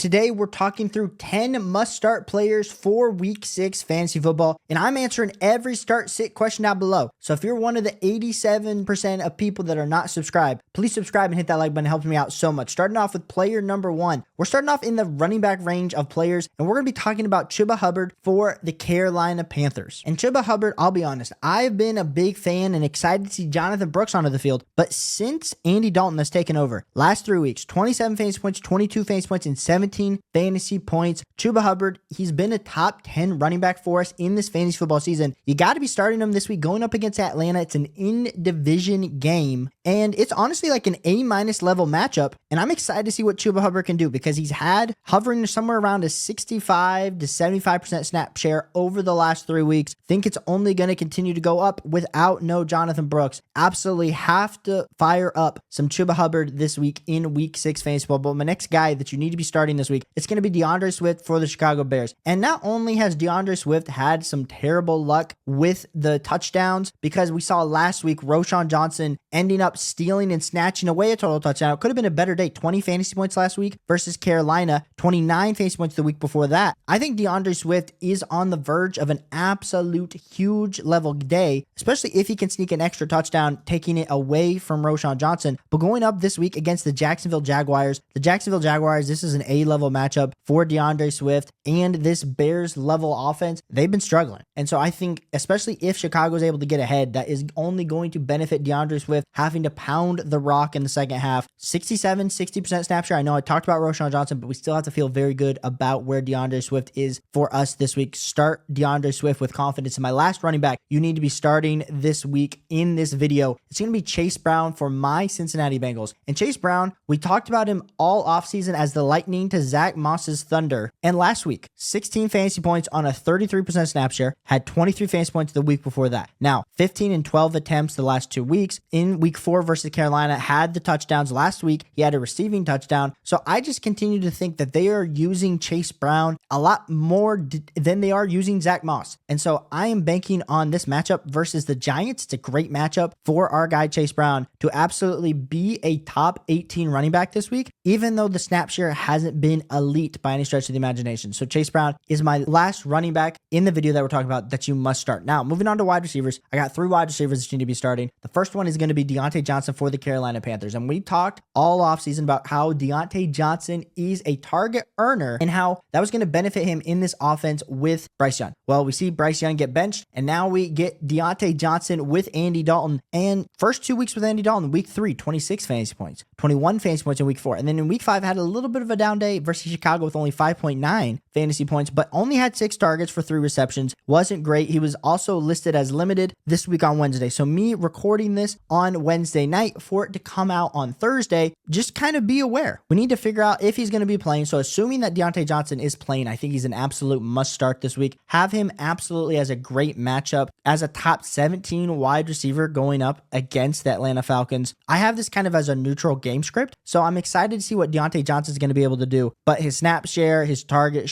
today we're talking through 10 must-start players for Week 6 fantasy football, and I'm answering every start-sit question down below. So if you're one of the 87% of people that are not subscribed, please subscribe and hit that like button. It helps me out so much. Starting off with player number 1. We're starting off in the running back range of players, and we're going to be talking about Chuba Hubbard for the Carolina Panthers. And Chuba Hubbard, I'll be honest, I've been a big fan and excited to see Jonathan Brooks onto the field, but since Andy Dalton has taken over, last 3 weeks, 27 fantasy points, 22 fantasy points, and 17 fantasy points. Chuba Hubbard, he's been a top 10 running back for us in this fantasy football season. You got to be starting him this week going up against Atlanta. It's an in-division game, and it's honestly like an A-minus level matchup, and I'm excited to see what Chuba Hubbard can do because he's had hovering somewhere around a 65 to 75% snap share over the last 3 weeks. Think it's only going to continue to go up without no Jonathan Brooks. Absolutely have to fire up some Chuba Hubbard this week in Week 6 fantasy football. But my next guy that you need to be starting this week, it's going to be DeAndre Swift for the Chicago Bears. And not only has DeAndre Swift had some terrible luck with the touchdowns, because we saw last week Roschon Johnson ending up stealing and snatching away a total touchdown. It could have been a better day. 20 fantasy points last week versus Carolina, 29 fantasy points the week before that. I think DeAndre Swift is on the verge of an absolute huge level day, especially if he can sneak an extra touchdown, taking it away from Roschon Johnson. But going up this week against the Jacksonville Jaguars, this is an A-level matchup for DeAndre Swift, and this Bears level offense, they've been struggling. And so I think, especially if Chicago is able to get ahead, that is only going to benefit DeAndre Swift having to pound the rock in the second half. 60% snap share. I know I talked about Roschon Johnson, but we still have to feel very good about where DeAndre Swift is for us this week. Start DeAndre Swift with confidence. And my last running back you need to be starting this week in this video, it's going to be Chase Brown for my Cincinnati Bengals. And Chase Brown, we talked about him all offseason as the lightning to Zach Moss's thunder. And last week, 16 fantasy points on a 33% snap share, had 23 fantasy points the week before that. Now, 15 and 12 attempts the last 2 weeks. In week 4 versus Carolina, had the touchdowns. Last week, he had a receiving touchdown. So I just continue to think that they are using Chase Brown a lot more than they are using Zach Moss. And so I am banking on this matchup versus the Giants. It's a great matchup for our guy Chase Brown to absolutely be a top 18 running back this week, even though the snap share hasn't been elite by any stretch of the imagination. So Chase Brown is my last running back in the video that we're talking about that you must start. Now, moving on to wide receivers, I got 3 wide receivers that you need to be starting. The first one is going to be Diontae Johnson for the Carolina Panthers. And we talked all offseason about how Diontae Johnson is a target earner and how that was going to benefit him in this offense with Bryce Young. Well, we see Bryce Young get benched, and now we get Diontae Johnson with Andy Dalton. And first 2 weeks with Andy Dalton, week 3, 26 fantasy points, 21 fantasy points in week 4. And then in week 5, had a little bit of a down day versus Chicago with only 5.9 fantasy points, but only had 6 targets for 3 receptions. Wasn't great. He was also listed as limited this week on Wednesday. So me recording this on Wednesday night for it to come out on Thursday, just kind of be aware. We need to figure out if he's going to be playing. So assuming that Diontae Johnson is playing, I think he's an absolute must start this week. Have him absolutely as a great matchup as a top 17 wide receiver going up against the Atlanta Falcons. I have this kind of as a neutral game script, so I'm excited to see what Diontae Johnson is going to be able to do. But his snap share, his target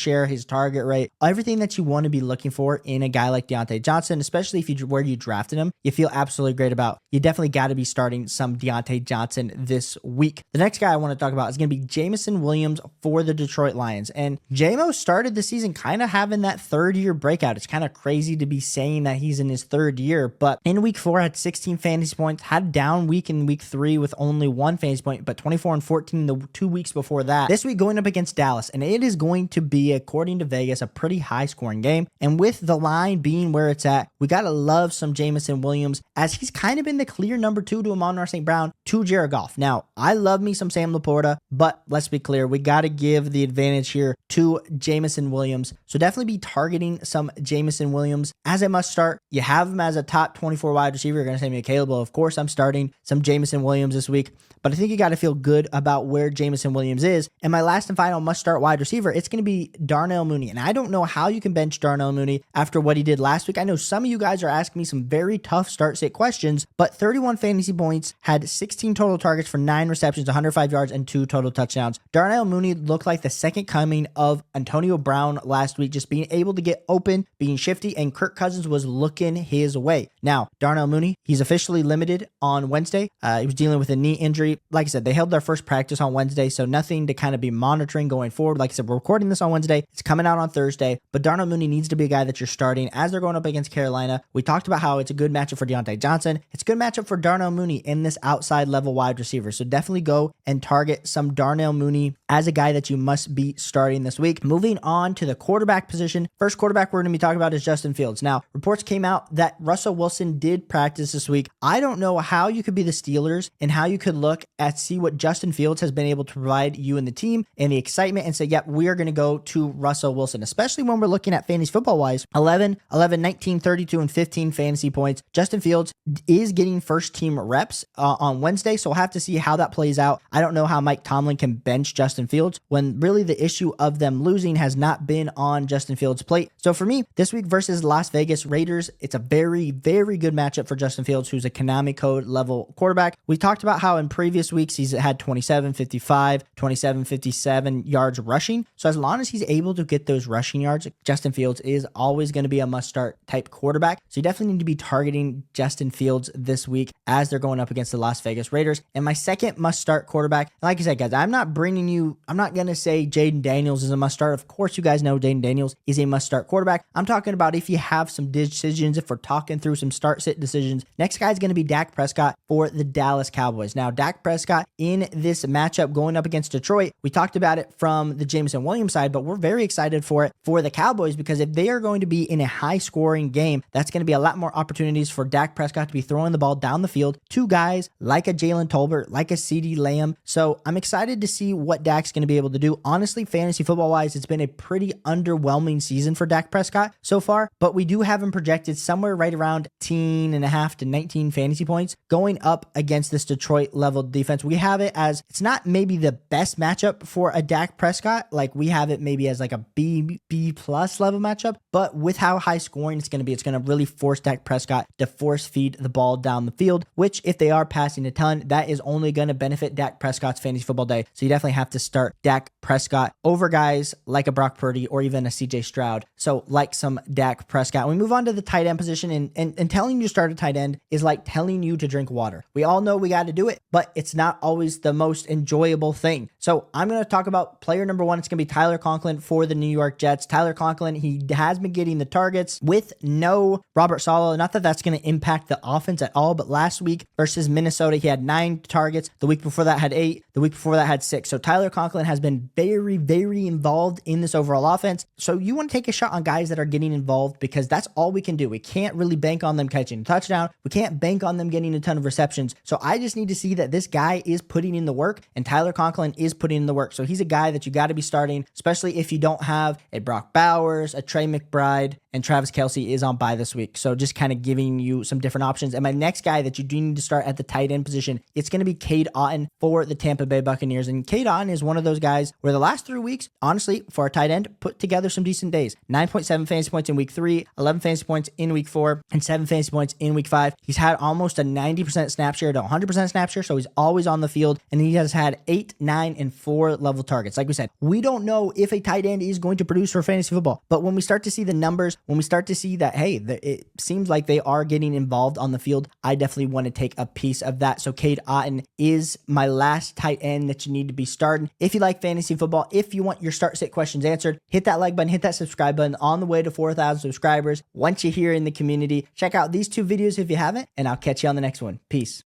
rate, everything that you want to be looking for in a guy like Diontae Johnson, especially if where you drafted him, you feel absolutely great about. You definitely got to be starting some Diontae Johnson this week. The next guy I want to talk about is going to be Jameson Williams for the Detroit Lions. And JMO started the season kind of having that third-year breakout. It's kind of crazy to be saying that he's in his third year, but in week 4 had 16 fantasy points, had a down week in week 3 with only 1 fantasy point, but 24 and 14 the 2 weeks before that. This week going up against Dallas, and it is going to be, according to Vegas, a pretty high-scoring game. And with the line being where it's at, we got to love some Jameson Williams, as he's kind of been the clear number 2 to Amon-Ra St. Brown to Jared Goff. Now, I love me some Sam Laporta, but let's be clear, we got to give the advantage here to Jameson Williams. So definitely be targeting some Jameson Williams as a must start. You have him as a top 24 wide receiver. You're going to say me, Caleb, well, of course I'm starting some Jameson Williams this week, but I think you got to feel good about where Jameson Williams is. And my last and final must start wide receiver, it's going to be Darnell Mooney. And I don't know how you can bench Darnell Mooney after what he did last week. I know some of you guys are asking me some very tough start sit questions, but 31 fantasy points, had 16 total targets for 9 receptions, 105 yards, and 2 total touchdowns. Darnell Mooney looked like the second coming of Antonio Brown last week, just being able to get open, being shifty, and Kirk Cousins was looking his way. Now, Darnell Mooney, he's officially limited on Wednesday. He was dealing with a knee injury. Like I said, they held their first practice on Wednesday, so nothing to kind of be monitored monitoring going forward. Like I said, we're recording this on Wednesday. It's coming out on Thursday, but Darnell Mooney needs to be a guy that you're starting as they're going up against Carolina. We talked about how it's a good matchup for Diontae Johnson. It's a good matchup for Darnell Mooney in this outside level wide receiver. So definitely go and target some Darnell Mooney as a guy that you must be starting this week. Moving on to the quarterback position. First quarterback we're going to be talking about is Justin Fields. Now, reports came out that Russell Wilson did practice this week. I don't know how you could be the Steelers and how you could look at see what Justin Fields has been able to provide you and the team and the excitement and say, yep, we are going to go to Russell Wilson, especially when we're looking at fantasy football wise. 11, 19, 32, and 15 fantasy points. Justin Fields is getting first team reps on Wednesday, so we'll have to see how that plays out. I don't know how Mike Tomlin can bench Justin Fields when really the issue of them losing has not been on Justin Fields' plate. So for me, this week versus Las Vegas Raiders, it's a very, very good matchup for Justin Fields, who's a Konami code level quarterback. We talked about how in previous weeks he's had 27, 55, 27, 57 yards rushing. So as long as he's able to get those rushing yards, Justin Fields is always going to be a must-start type quarterback. So you definitely need to be targeting Justin Fields this week as they're going up against the Las Vegas Raiders. And my second must-start quarterback, like I said, guys, I'm not going to say Jaden Daniels is a must-start. Of course, you guys know Jaden Daniels is a must-start quarterback. I'm talking about if you have some decisions, if we're talking through some start-sit decisions. Next guy is going to be Dak Prescott for the Dallas Cowboys. Now, Dak Prescott in this matchup going up against Detroit, we talked about it from the Jameson Williams side, but we're very excited for it for the Cowboys because if they are going to be in a high-scoring game, that's going to be a lot more opportunities for Dak Prescott to be throwing the ball down the field to guys like a Jalen Tolbert, like a CeeDee Lamb. So I'm excited to see what Dak's going to be able to do. Honestly, fantasy football-wise, it's been a pretty underwhelming season for Dak Prescott so far, but we do have him projected somewhere right around 18.5 to 19 fantasy points going up against this Detroit level defense. We have it as, it's not maybe the best matchup for a Dak Prescott. Like we have it maybe as like a B plus level matchup, but with how high scoring it's going to be, it's going to really force Dak Prescott to force feed the ball down the field, which if they are passing a ton, that is only going to benefit Dak Prescott's fantasy football day. So you definitely have to start Dak Prescott over guys like a Brock Purdy or even a CJ Stroud. So like some Dak Prescott. We move on to the tight end position, and telling you to start a tight end is like telling you to drink water. We all know we got to do it, but it's not always the most enjoyable thing. So I'm going to talk about player number one. It's going to be Tyler Conklin for the New York Jets. Tyler Conklin, he has been getting the targets with no Robert Saleh. Not that that's going to impact the offense at all, but last week versus Minnesota, he had 9 targets. The week before that had 8. The week before that had 6. So Tyler Conklin has been very, very involved in this overall offense. So you want to take a shot on guys that are getting involved because that's all we can do. We can't really bank on them catching a touchdown. We can't bank on them getting a ton of receptions. So I just need to see that this guy is putting in the work, and Tyler Conklin is putting in the work. So he's a guy that you got to be starting, especially if you don't have a Brock Bowers, a Trey McBride, and Travis Kelce is on bye this week. So just kind of giving you some different options. And my next guy that you do need to start at the tight end position, it's going to be Cade Otton for the Tampa Bay Buccaneers. And Cade Otton is one of those guys where the last 3 weeks, honestly, for a tight end, put together some decent days. 9.7 fantasy points in week 3, 11 fantasy points in week 4, and 7 fantasy points in week 5. He's had almost a 90% snap share to 100% snap share, so he's always on the field, and he has had 8, 9, and 4 level targets. Like we said, we don't know if a tight end is going to produce for fantasy football, but when we start to see the numbers, when we start to see that, hey, it seems like they are getting involved on the field, I definitely want to take a piece of that. So Cade Otton is my last tight end that you need to be starting. If you like fantasy football, if you want your start-sit questions answered, hit that like button, hit that subscribe button. On the way to 4,000 subscribers. Once you're here in the community, check out these 2 videos if you haven't, and I'll catch you on the next one. Peace.